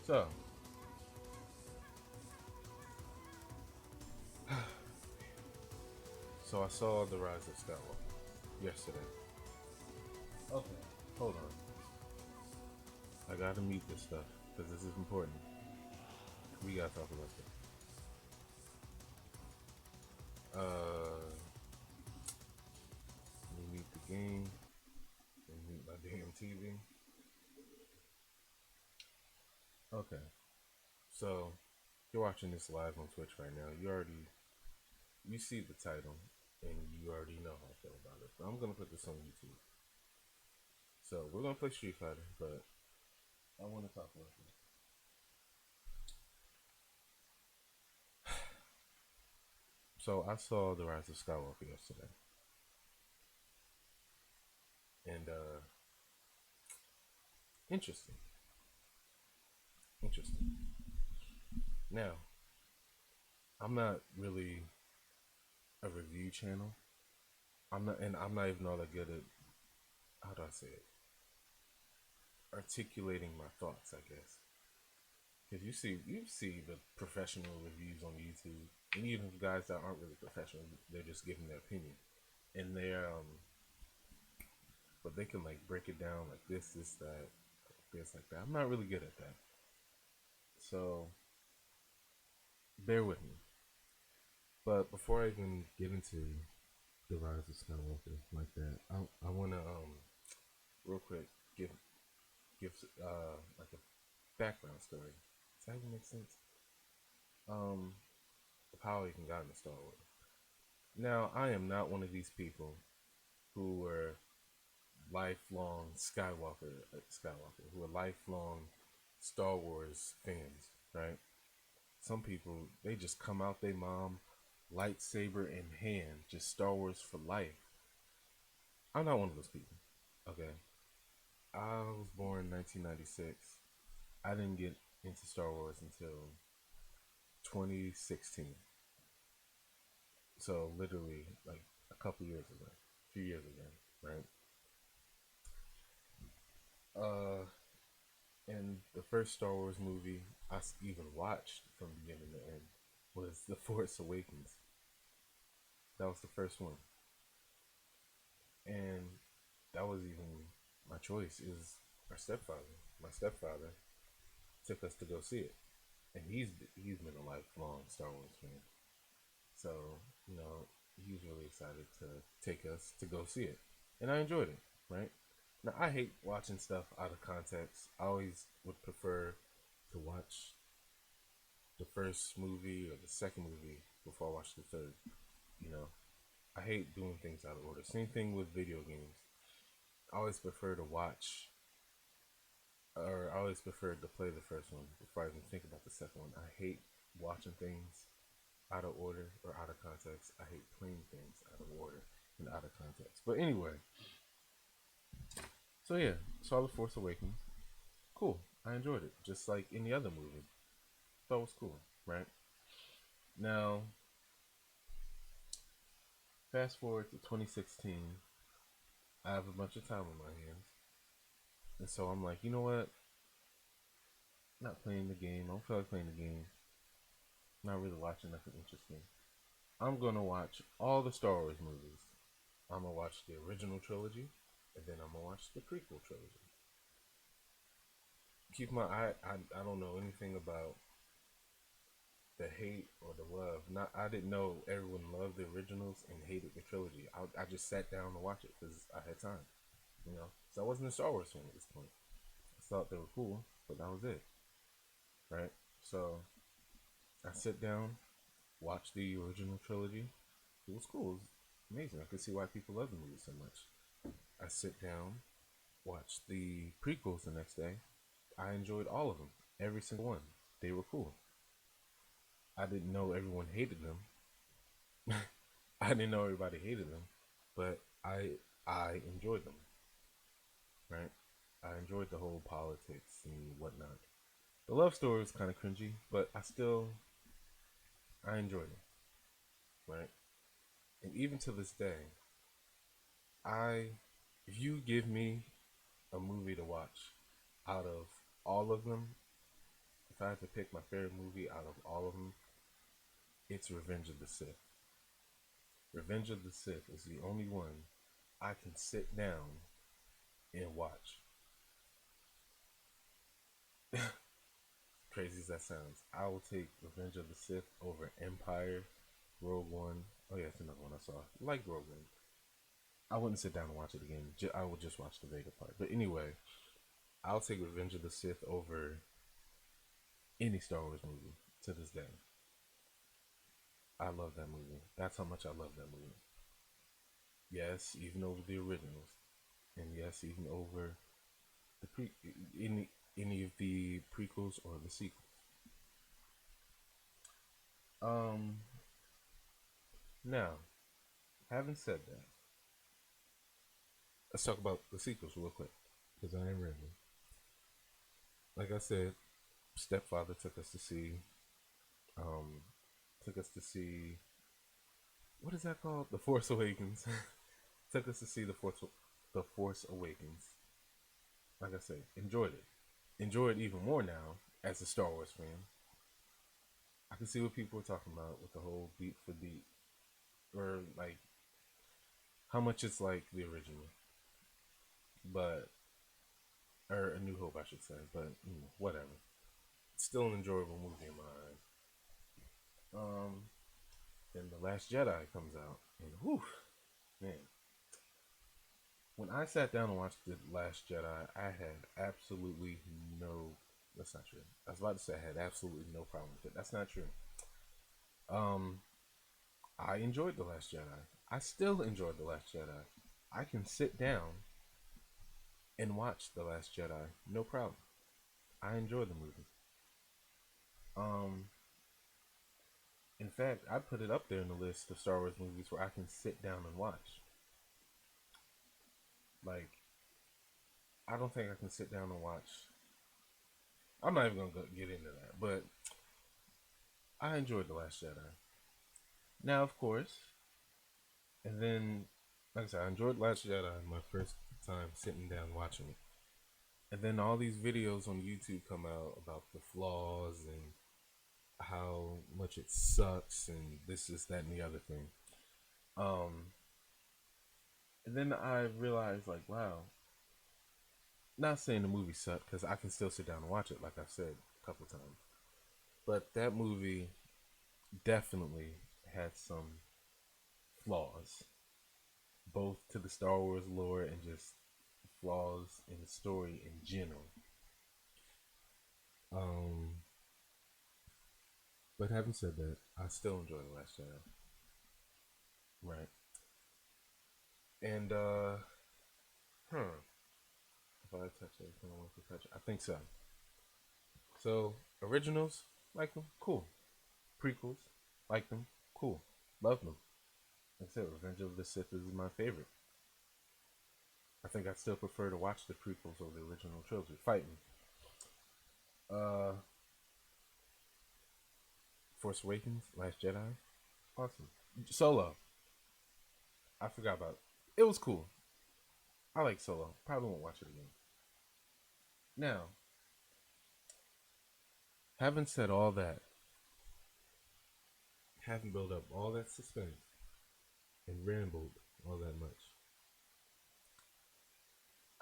So, so I saw The Rise of Skywalker yesterday. Okay, hold on. I gotta mute this stuff because this is important. We gotta talk about this. Let me mute the game and mute my damn TV. Okay, so you're watching this live on Twitch right now. You see the title and you already know how I feel about it. But I'm gonna put this on YouTube. So we're gonna play Street Fighter, but I want to talk about this. So I saw The Rise of Skywalker yesterday, and interesting, interesting. Now, I'm not really a review channel. I'm not even all that good at, how do I say it, articulating my thoughts, I guess. Because you see the professional reviews on YouTube, and even guys that aren't really professional, they're just giving their opinion, and but they can like break it down like this, that, this, like that. I'm not really good at that, so bear with me. But before I even get into The Rise of Skywalker like that, I want to real quick give like a background story. Does that even make sense? Um, of how I even got into Star Wars. Now, I am not one of these people who were lifelong Skywalker, who are lifelong Star Wars fans, right? Some people, they just come out their mom, lightsaber in hand, just Star Wars for life. I'm not one of those people. Okay, I was born in 1996. I didn't get into Star Wars until 2016. So literally, like a couple years ago, a few years ago, right? Uh, and the first Star Wars movie I even watched from beginning to end was The Force Awakens. That was the first one, and that was even my choice. Is our stepfather. My stepfather took us to go see it, and he's been a lifelong Star Wars fan. So he was really excited to take us to go see it, and I enjoyed it. Right now, I hate watching stuff out of context. I always would prefer to watch the first movie or the second movie before I watch the third. You know, I hate doing things out of order. Same thing with video games. I always prefer to watch, or I always prefer to play the first one before I even think about the second one. I hate watching things out of order or out of context. I hate playing things out of order and out of context. But anyway, so yeah, saw The Force Awakens. Cool. I enjoyed it, just like any other movie. Thought it was cool, right? Now, fast forward to 2016. I have a bunch of time on my hands, and so I'm like, you know what? Not playing the game. I don't feel like playing the game. Not really watching nothing interesting. I'm gonna watch all the Star Wars movies. I'm gonna watch the original trilogy, and then I'm gonna watch the prequel trilogy. Keep my I don't know anything about the hate or the love. Not I didn't know everyone loved the originals and hated the trilogy. I just sat down to watch it because I had time. So I wasn't a Star Wars fan at this point. I thought they were cool, but that was it, right? So I sit down, watch the original trilogy. It was cool. It was amazing. I could see why people love the movie so much. I sit down, watch the prequels the next day. I enjoyed all of them, every single one. They were cool. I didn't know everyone hated them. I didn't know everybody hated them, but I enjoyed them, right? I enjoyed the whole politics and whatnot. The love story was kind of cringy, but I enjoyed it, right? And even to this day, I if you give me a movie to watch out of all of them, if I had to pick my favorite movie out of all of them, it's Revenge of the Sith. Revenge of the Sith is the only one I can sit down and watch. Crazy as that sounds, I will take Revenge of the Sith over Empire, Rogue One. Oh yeah, it's another one I saw. I like Rogue One. I wouldn't sit down and watch it again. I would just watch the Vega part. But anyway, I'll take Revenge of the Sith over any Star Wars movie to this day. I love that movie. That's how much I love that movie. Yes, even over the originals, and yes, even over the any of the prequels or the sequels. Um, Now, having said that, let's talk about the sequels real quick because I ain't ready. Like I said, Stepfather um, took us to see what is that called? The Force Awakens. Took us to see the Force Awakens. Like I said, enjoyed it. Enjoy it even more now as a Star Wars fan. I can see what people were talking about with the whole beat for beat, or like how much it's like the original, but or A New Hope, I should say. But whatever. It's still an enjoyable movie in my eyes. Then The Last Jedi comes out, and whew, man, when I sat down and watched The Last Jedi, I had absolutely no. That's not true. I was about to say I had absolutely no problem with it. That's not true. Um, I enjoyed The Last Jedi. I still enjoyed The Last Jedi. I can sit down and watch The Last Jedi, no problem. I enjoy the movie. Um, in fact, I put it up there in the list of Star Wars movies where I can sit down and watch. Like, I don't think I can sit down and watch. I'm not even gonna get into that, but I enjoyed The Last Jedi. Now, of course, and then, like I said, I enjoyed Last Jedi my first time sitting down watching it. And then all these videos on YouTube come out about the flaws and how much it sucks and this, that, and the other thing. Um, and then I realized, like, wow, not saying the movie sucked because I can still sit down and watch it, like I've said a couple times. But that movie definitely had some flaws, both to the Star Wars lore and just flaws in the story in general. Um, but having said that, I still enjoy The Last Jedi. Right. And if I touch everything I want to touch, I think so. So originals, like them, cool. Prequels, like them, cool. Love them. Like I said, Revenge of the Sith is my favorite. I think I still prefer to watch the prequels over the original trilogy. Fight me. Uh, Force Awakens, Last Jedi, awesome. Solo, I forgot about it. It was cool. I like Solo. Probably won't watch it again. Now, having said all that, having built up all that suspense and rambled all that much,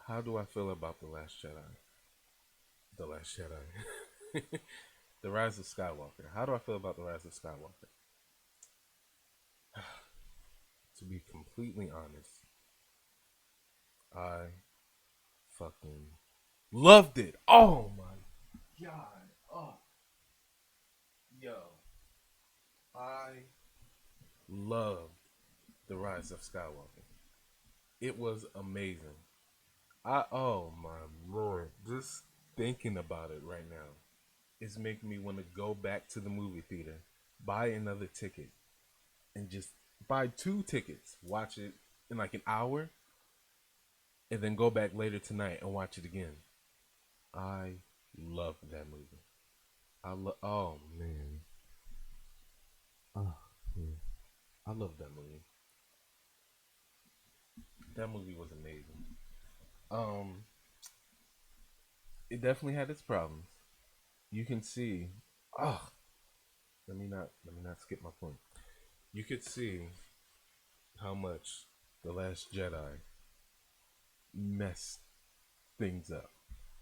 how do I feel about The Last Jedi? The Last Jedi. The Rise of Skywalker. How do I feel about The Rise of Skywalker? To be completely honest, I fucking loved it. Oh my god. Oh, yo. I loved The Rise of Skywalker. It was amazing. Oh my lord. Just thinking about it right now is making me want to go back to the movie theater, buy another ticket, and just buy two tickets, watch it in like an hour, and then go back later tonight and watch it again. I love that movie. Oh man. Oh man. I love that movie. That movie was amazing. Um, it definitely had its problems. you can see. Oh, let me not skip my point. You could see how much the Last Jedi messed things up.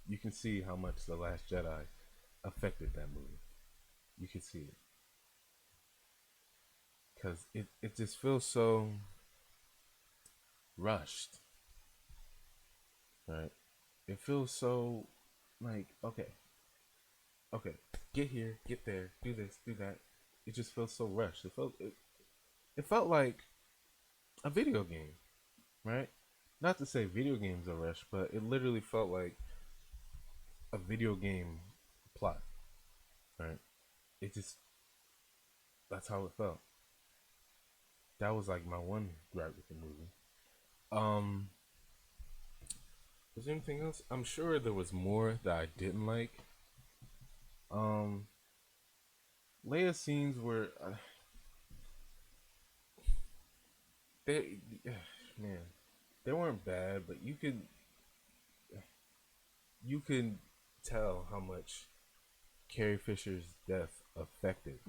You can see how much the Last Jedi affected that movie. You can see it because it just feels so rushed, right? It feels so like okay, get here, get there, do this, do that. It just feels so rushed. It felt like a video game, right? Not to say video games are rushed, but it literally felt like a video game plot, right? It just that's how it felt. That was like my one gripe with the movie. Um, was there anything else? I'm sure there was more that I didn't like. Um, Leia scenes were they man they weren't bad, but you could tell how much Carrie Fisher's death affected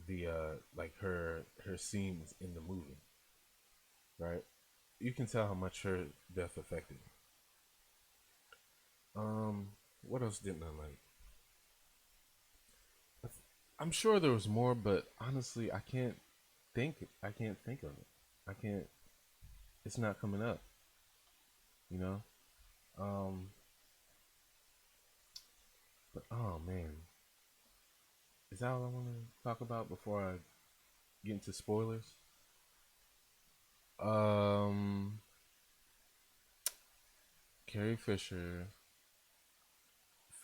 the like her scenes in the movie, right? You can tell how much her death affected. Um, what else didn't I like? I'm sure there was more, but honestly, I can't think of it. I can't. It's not coming up. You know. Um. But oh man, is that all I want to talk about before I get into spoilers? Um. Carrie Fisher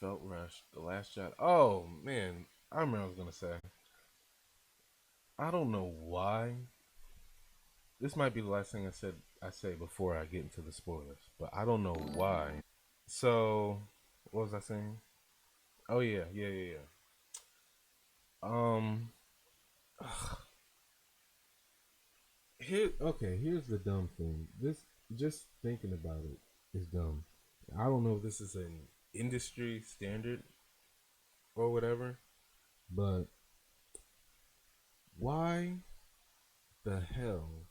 felt rushed. The last shot. Oh man, I remember what I was gonna say. I don't know why. This might be the last thing I say before I get into the spoilers, but I don't know why. So, what was I saying? Oh yeah. Um, here's the dumb thing. This just thinking about it is dumb. I don't know if this is an industry standard or whatever, but why the hell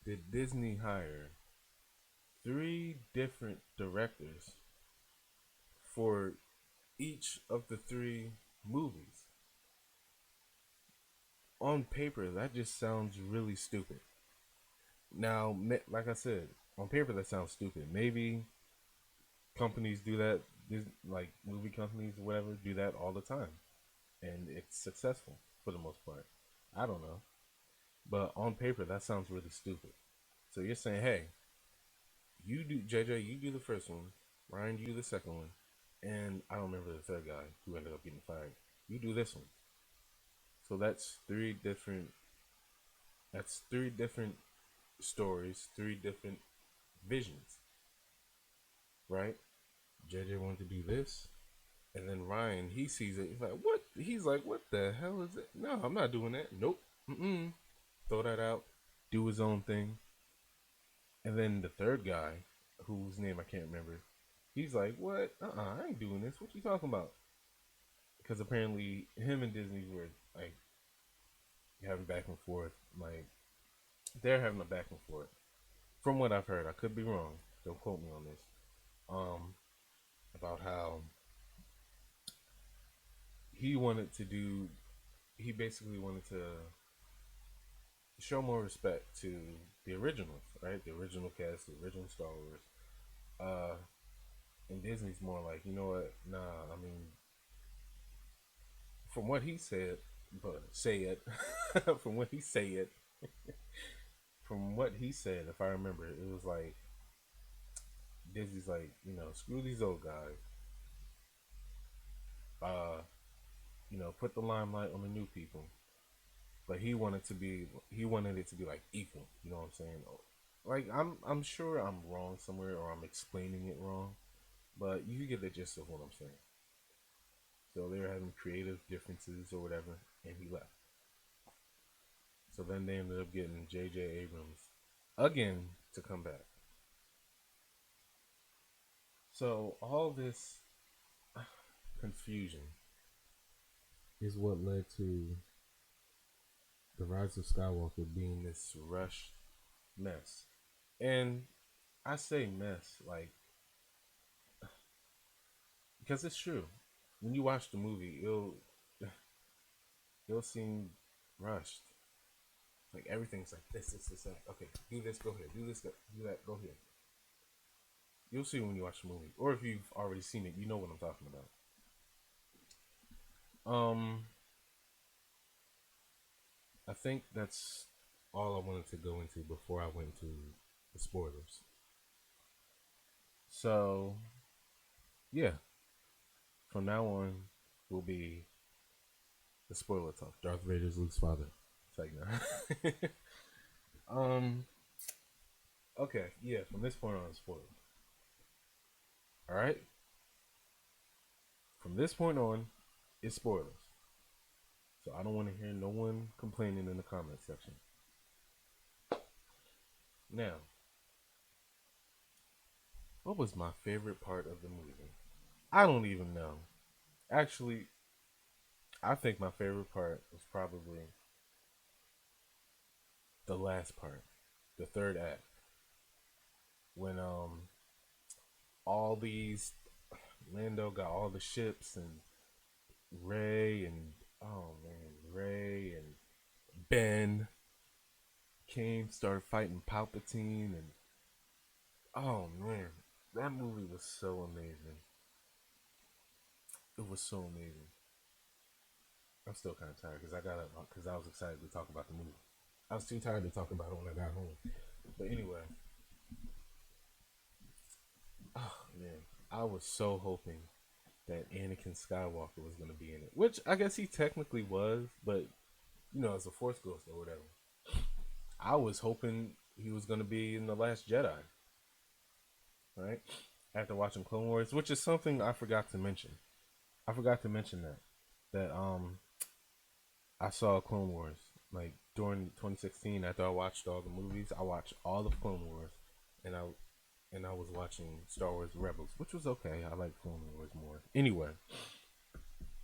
did Disney hire three different directors for each of the three movies? On paper, that just sounds really stupid. Now, like I said, on paper that sounds stupid. Maybe companies do that, like movie companies or whatever, do that all the time, and it's successful for the most part. I don't know, but on paper that sounds really stupid. So you're saying, hey, you do JJ, you do the first one, Ryan, you do the second one, and I don't remember the third guy who ended up getting fired. You do this one. So That's three different stories, three different visions, right? JJ wanted to do this, and then Ryan, he sees it. He's like, "What?" He's like, "What the hell is it?" No, I'm not doing that. Nope. Mm-mm. Throw that out. Do his own thing. And then the third guy, whose name I can't remember, he's like, "What? I ain't doing this. What you talking about?" Because apparently, him and Disney were like having back and forth. Like they're having a back and forth. From what I've heard, I could be wrong. Don't quote me on this. Um, about how he wanted to do. He basically wanted to show more respect to the originals, right? The original cast, the original Star Wars. Uh, and Disney's more like, you know what? Nah, I mean, from what he said, but say it, from what he said, from what he said, if I remember, it was like Disney's like, screw these old guys. Uh, put the limelight on the new people. But he wanted it to be like equal. You know what I'm saying? Like I'm sure I'm wrong somewhere or I'm explaining it wrong, but you get the gist of what I'm saying. So they were having creative differences or whatever, and he left. So then they ended up getting J.J. Abrams again to come back. So all this confusion. is what led to the Rise of Skywalker being this rushed mess. And I say mess like because it's true. When you watch the movie, it'll seem rushed. Like everything's like this, that. Okay, do this, go here. Do this, do that, go here. You'll see when you watch the movie, or if you've already seen it, you know what I'm talking about. Um, I think that's all I wanted to go into before I went to the spoilers. So yeah, from now on will be the spoiler talk. Darth Vader's Luke's father. It's like no. um. Okay. Yeah. From this point on, spoilers. All right. From this point on, it's spoilers. So I don't want to hear no one complaining in the comment section. Now, what was my favorite part of the movie? I don't even know. Actually, I think my favorite part was probably the last part, the third act, when all these Lando got all the ships and Ray and oh man, Ray and Ben came started fighting Palpatine and oh man, that movie was so amazing. It was so amazing. I'm still kind of tired because I got up because I was excited to talk about the movie. I was too tired to talk about it when I got home. But anyway, oh man, I was so hoping that Anakin Skywalker was going to be in it, which I guess he technically was, but you know, as a Force ghost or whatever. I was hoping he was going to be in the Last Jedi, right? After watching Clone Wars, which is something I forgot to mention. I forgot to mention that I saw Clone Wars like during 2016 after I watched all the movies. I watched all of Clone Wars, and I was watching Star Wars Rebels, which was okay. I like Clone Wars more. Anyway,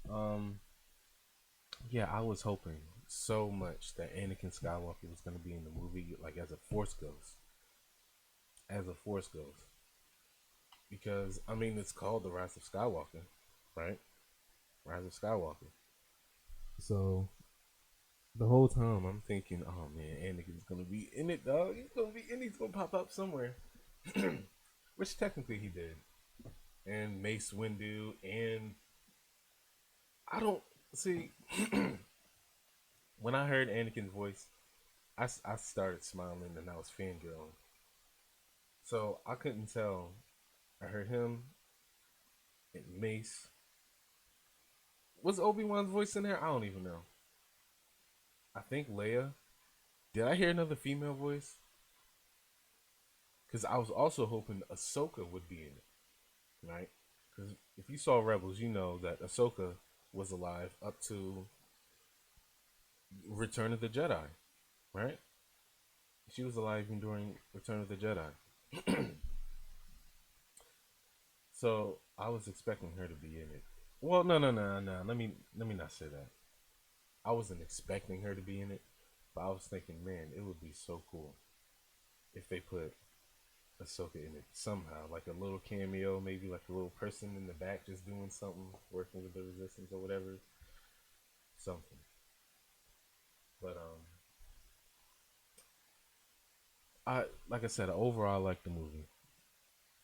um, yeah, I was hoping so much that Anakin Skywalker was going to be in the movie, like as a Force Ghost, because I mean it's called the Rise of Skywalker, right? Rise of Skywalker. So the whole time I'm thinking, oh man, Anakin's gonna be in it, dog. He's gonna be in. He's gonna pop up somewhere, which technically he did, and Mace Windu, and I don't see. When I heard Anakin's voice, I started smiling and I was fangirling. So I couldn't tell. I heard him and Mace. Was Obi-Wan's voice in there? I don't even know. I think Leia. Did I hear another female voice? Because I was also hoping Ahsoka would be in it, right? Because if you saw Rebels, you know that Ahsoka was alive up to Return of the Jedi, right? She was alive even during Return of the Jedi. So I was expecting her to be in it. Well, no. Let me not say that. I wasn't expecting her to be in it, but I was thinking, man, it would be so cool if they put Ahsoka in it somehow, like a little cameo, maybe like a little person in the back just doing something, working with the Resistance or whatever, something. But I like I said, overall, I like the movie.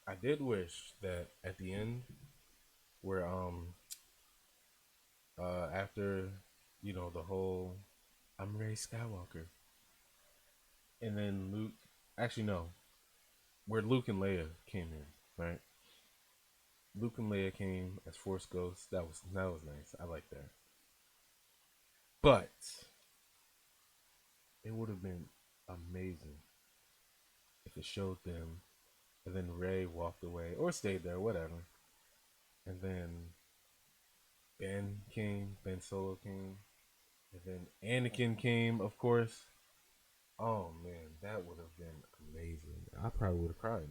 I did wish that at the end, where after the whole I'm Ray Skywalker, and then Luke, actually no, where Luke and Leia came in, right? Luke and Leia came as Force Ghosts. That was nice. I like that. But it would have been amazing if it showed them, and then Ray walked away or stayed there, whatever, and then Ben Solo came, and then Anakin came, of course. Oh man, that would have been amazing. I probably would have cried.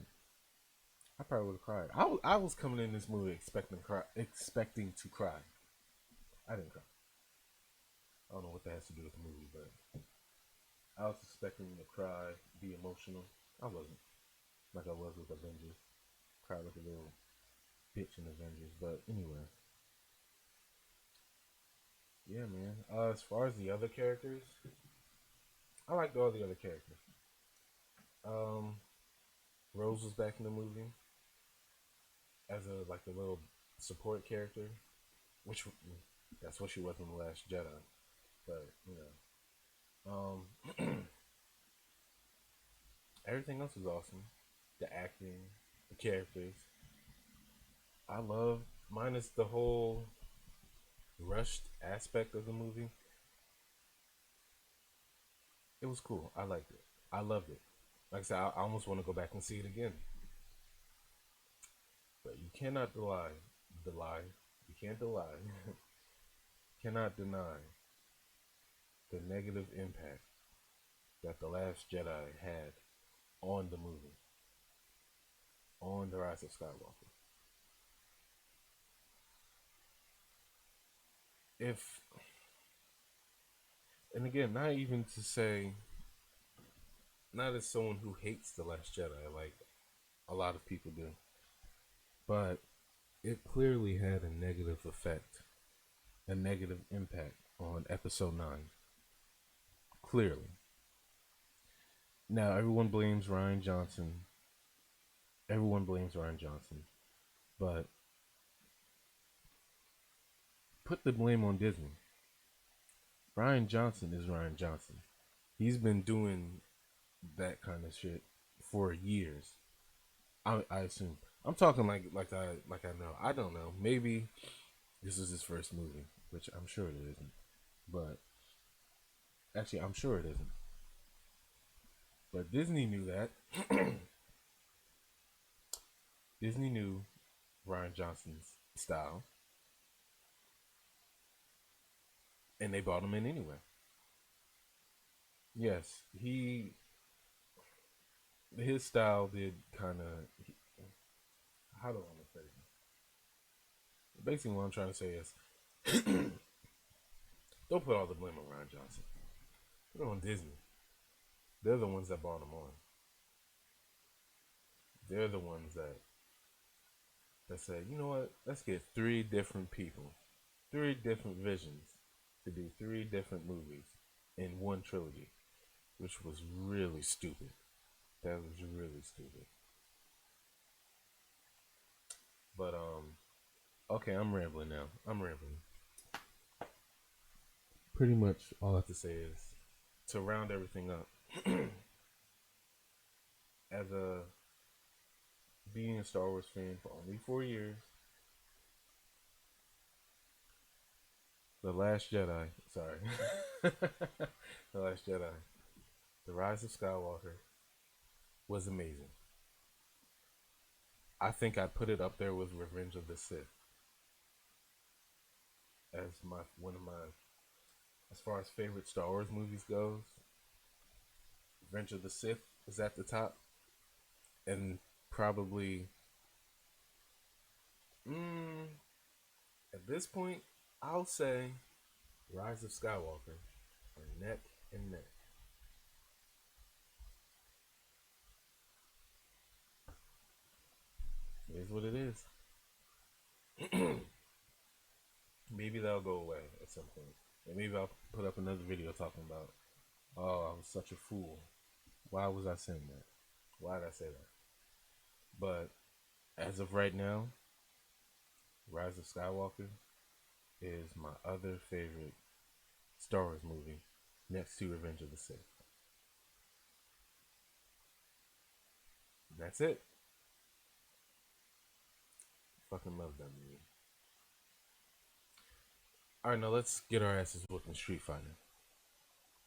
I probably would have cried. I was coming in this movie expecting to cry. I didn't cry. I don't know what that has to do with the movie, but I was expecting to cry, be emotional. I wasn't, like I was with Avengers. Cried like a little bitch in Avengers. But anyway, yeah, man. As far as the other characters, I liked all the other characters. Um, Rose was back in the movie as a like a little support character, which that's what she was in the Last Jedi. But everything else was awesome. The acting, the characters. I love minus the whole rushed aspect of the movie. It was cool. I liked it. I loved it. Like I said, I almost want to go back and see it again. But you cannot deny. You can't deny, cannot deny the negative impact that the Last Jedi had on the movie, on the Rise of Skywalker. If and again, not even to say, not as someone who hates the Last Jedi like a lot of people do, but it clearly had a negative effect, a negative impact on Episode 9. Clearly. Now, everyone blames Ryan Johnson. Everyone blames Ryan Johnson. But put the blame on Disney. Ryan Johnson is Ryan Johnson. He's been doing that kind of shit for years. I assume. I'm talking like I know. I don't know. Maybe this is his first movie, which I'm sure it isn't. But actually, I'm sure it isn't. But Disney knew that. Disney knew Ryan Johnson's style, and they brought him in anyway. Yes, he his style did kind of. How do I want to phrase it? Basically, what I'm trying to say is, don't put all the blame on Ryan Johnson. Put it on Disney. They're the ones that brought him on. They're the ones that said, you know what? Let's get three different people, three different visions to do three different movies in one trilogy, which was really stupid. That was really stupid. But okay, I'm rambling now. I'm rambling. Pretty much all I have to say is to round everything up. As a being a Star Wars fan for only 4 years, The Last Jedi. Sorry, The Last Jedi. The Rise of Skywalker was amazing. I think I put it up there with Revenge of the Sith as my one of my as far as favorite Star Wars movies goes. Revenge of the Sith is at the top, and probably mm, at this point, I'll say Rise of Skywalker are neck and neck. It is what it is. Maybe that'll go away at some point. And maybe I'll put up another video talking about, oh, I was such a fool. Why was I saying that? Why did I say that? But as of right now, Rise of Skywalker is my other favorite Star Wars movie next to Revenge of the Sith. And that's it. Fucking love that movie. Alright, now let's get our asses whooped in Street Fighter.